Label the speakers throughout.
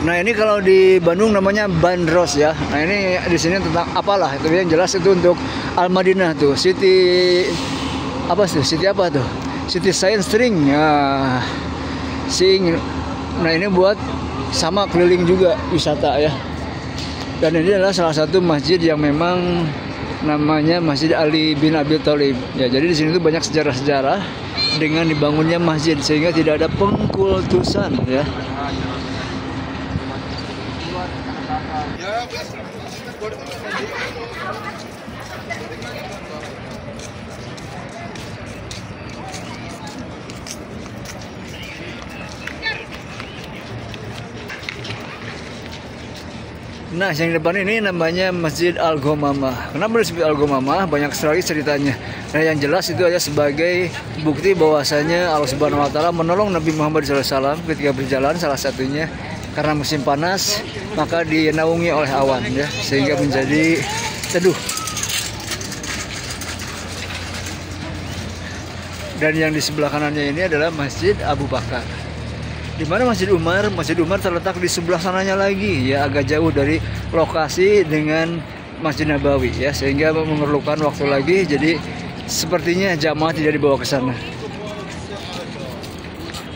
Speaker 1: Nah ini kalau di Bandung namanya bandros ya. Nah ini di sini tentang apalah, itu yang jelas itu untuk Al-Madinah tuh, City apa tuh? City apa tuh? City Science String. Nah, nah ini buat sama keliling juga wisata ya. Dan ini adalah salah satu masjid yang memang namanya Masjid Ali bin Abi Thalib. Ya, jadi di sini tuh banyak sejarah-sejarah dengan dibangunnya masjid sehingga tidak ada pengkultusan ya. Nah, yang di depan ini namanya Masjid Al-Ghamamah. Kenapa disebut Al-Ghamamah? Banyak sekali ceritanya. Nah, yang jelas itu aja sebagai bukti bahwasanya Allah Subhanahu wa taala menolong Nabi Muhammad SAW ketika berjalan, salah satunya karena musim panas, maka dinaungi oleh awan ya, sehingga menjadi teduh. Dan yang di sebelah kanannya ini adalah Masjid Abu Bakar. Di mana Masjid Umar? Masjid Umar terletak di sebelah sananya lagi ya, agak jauh dari lokasi dengan Masjid Nabawi ya, sehingga memerlukan waktu lagi. Jadi sepertinya jamaah tidak dibawa ke sana.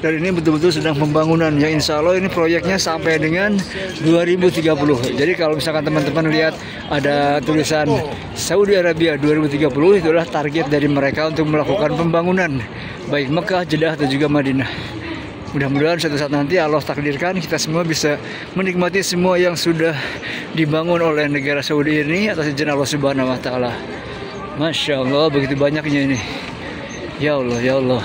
Speaker 1: Dan ini betul-betul sedang pembangunan ya, insya Allah ini proyeknya sampai dengan 2030. Jadi kalau misalkan teman-teman lihat ada tulisan Saudi Arabia 2030, itu adalah target dari mereka untuk melakukan pembangunan baik Mekah, Jeddah atau juga Madinah. Mudah-mudahan suatu saat nanti Allah takdirkan kita semua bisa menikmati semua yang sudah dibangun oleh negara Saudi ini atas izin Allah Subhanahu wa taala. Masya Allah, begitu banyaknya ini. Ya Allah, ya Allah.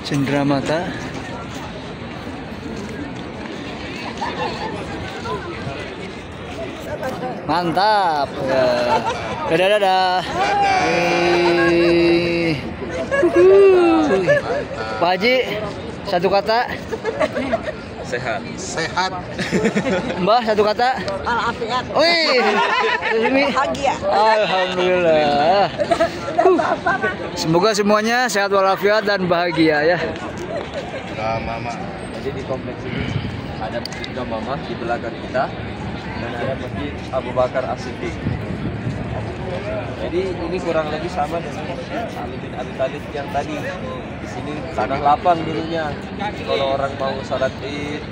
Speaker 1: Cenderamata. Mantap. Dadah, dadah. Pak Haji, satu kata.
Speaker 2: Sehat. Sehat.
Speaker 1: Mbah, satu kata.
Speaker 3: Walafiat.
Speaker 1: Wih,
Speaker 3: Bahagia.
Speaker 1: Alhamdulillah. Semoga semuanya sehat walafiat dan bahagia ya.
Speaker 2: Mama. Jadi di kompleks ini ada Masjid Ghamamah di belakang kita dan ada Masjid Abu Bakar As-Siddiq. Jadi ini kurang lebih sama dengan Ali bin Abi Thalib yang tadi. Di sini tanah lapang dulunya. Kalau orang mau salat Id,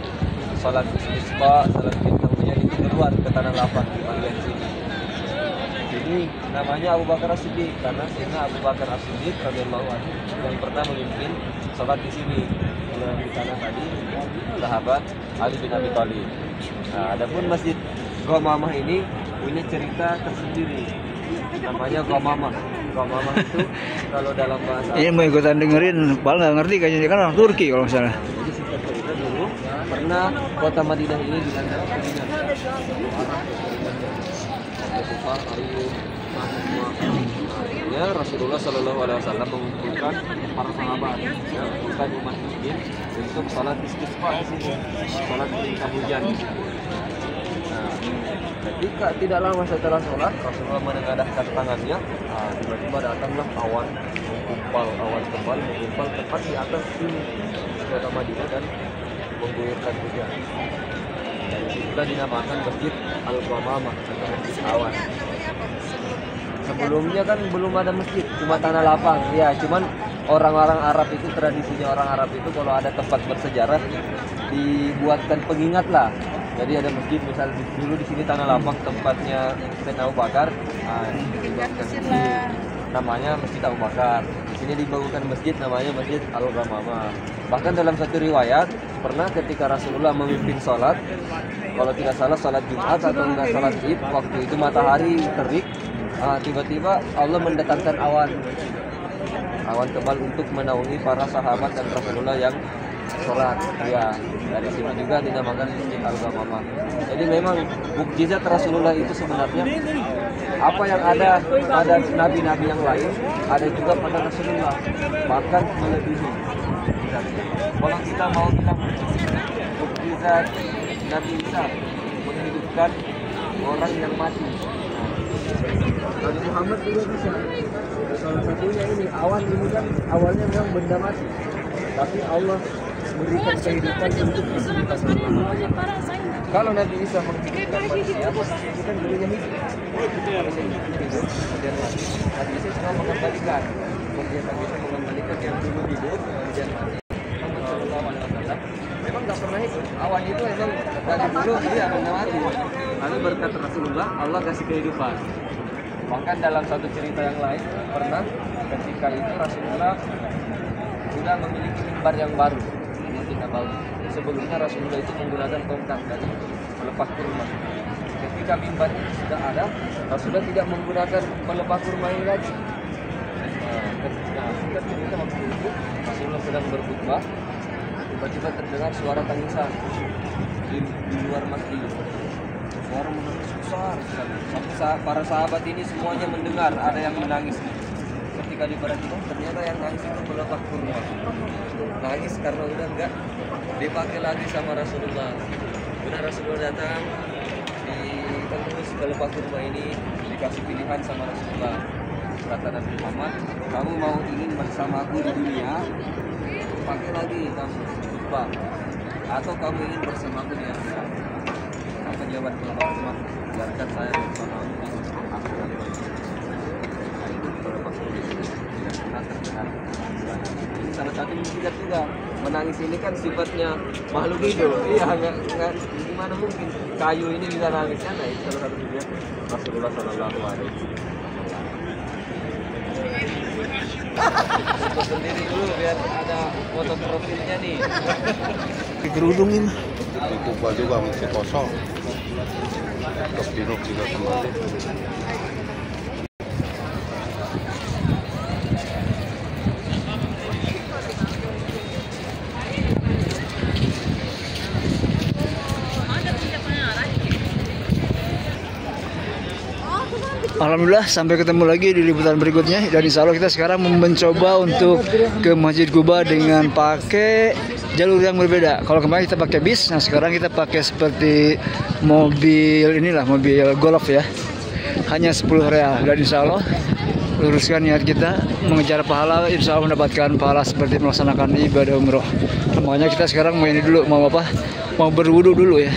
Speaker 2: salat istisqa, salat Id namanya itu keluar ke tanah lapang di bagian sini. Jadi namanya Abu Bakar As-Siddiq karena Sayyidina Abu Bakar As-Siddiq radhiyallahu anhu yang pernah memimpin salat di sini. Yang di tanah tadi sahabat Ali bin Abi Thalib. Nah, adapun Masjid Ghamamah ini punya cerita tersendiri. Namanya Ghamamah. Ghamamah itu kalau dalam bahasa
Speaker 1: Ini mau ikutan dengerin, padahal nggak ngerti kayaknya, dia kan orang Turki kalau misalnya.
Speaker 2: Jadi singkat cerita dulu pernah kota Madinah ini dilanda kekeringan. Akhirnya Rasulullah Shallallahu Alaihi Wasallam mengumpulkan para sahabat, mengumpulkan umat muslim untuk sholat istisqa di sini, sholat minta hujan. Nah, ketika tidak lama setelah sholat, Rasulullah menengadahkan tangannya. Tiba-tiba datanglah awan menggumpal tepat di atas sini kota Madinah dan mengguyurkan hujan. Dari situlah dinamakan Masjid Al-Ghamamah atau Masjid Awan. Sebelumnya kan belum ada masjid, cuma tanah lapang. Ya, cuman orang-orang Arab itu, tradisinya orang Arab itu kalau ada tempat bersejarah dibuatkan pengingat lah. Jadi ada masjid, misal dulu di sini tanah lapang tempatnya Sayyidina Abu Bakar, namanya Masjid Abu Bakar. Di sini dibangunkan masjid namanya Masjid Al-Ghamamah. Bahkan dalam satu riwayat pernah ketika Rasulullah memimpin sholat, kalau tidak salah sholat Jumat atau enggak sholat Id, waktu itu matahari terik, tiba-tiba Allah mendatangkan awan tebal untuk menaungi para sahabat dan Rasulullah yang sholat. Ya, dari sini juga dinamakan Masjid Al-Ghamamah. Jadi memang mukjizat Rasulullah itu sebenarnya apa yang ada pada nabi-nabi yang lain ada juga pada Rasulullah, bahkan melebihi. Kalau kita mau bilang mukjizat Nabi Isa menghidupkan orang yang mati, Nabi Muhammad juga bisa. Salah satunya ini awan ini kan awalnya memang benda mati. tapi Allah berikan kehidupan untuk kita selama-lamanya. Kalau Nabi Isa menghidupkan manusia, itu kan dulunya hidup. Manusia hidup, kemudian mati. Nabi Isa cuma mengembalikan. Kemudian Nabi Isa mengembalikan yang dulu hidup, kemudian mati. Muhammad Shallallahu Alaihi Wasallam memang tak pernah hidup. Awalnya itu memang dari dulu dia akan mati. Lalu berkat Rasulullah, Allah kasih kehidupan. Bahkan dalam satu cerita yang lain, pernah ketika itu Rasulullah sudah memiliki mimbar yang baru. Kita tahu sebelumnya Rasulullah itu menggunakan tongkat dari melepas kurma. Ketika mimbar itu sudah ada, Rasulullah tidak menggunakan melepas kurma ini lagi. Ketika cerita waktu itu Rasulullah sedang berkhutbah, tiba-tiba terdengar suara tangisan di luar masjid. Suara menangis besar sekali. Sampai para sahabat ini semuanya mendengar ada yang menangis. Ketika diperhatikan ternyata yang nangis itu melepas kurma. Nangis karena udah enggak dipakai lagi sama Rasulullah. Benar Rasulullah datang ditembus melepas kurma ini, dikasih pilihan sama Rasulullah. Kata Nabi Muhammad, kamu mau ingin bersama aku di dunia, pakai lagi kamu khutbah, atau kamu ingin bersama aku di akhirat? Apa jawaban melepas kurma? Biarkan saya bersama aku di akhirat. Ini salah satu mujizat juga. Menangis ini kan sifatnya makhluk hidup. Iya, nggak gimana mungkin kayu ini bisa nangis kan? Nah, itu salah satu mujizat Rasulullah Sallallahu Alaihi Wasallam. Foto sendiri dulu biar ada foto profilnya nih.
Speaker 1: Di kerudung ini.
Speaker 4: Di Kuba juga masih kosong. Kepinuk juga kembali.
Speaker 1: Alhamdulillah sampai ketemu lagi di liputan berikutnya, dan insya Allah kita sekarang mencoba untuk ke Masjid Kuba dengan pakai jalur yang berbeda. Kalau kemarin kita pakai bis, nah sekarang kita pakai seperti mobil inilah, mobil golf ya, hanya 10 real. Dan insya Allah luruskan niat kita mengejar pahala, insya Allah mendapatkan pahala seperti melaksanakan ibadah umroh. Makanya kita sekarang mau ini dulu, mau apa? Mau berwudu dulu ya.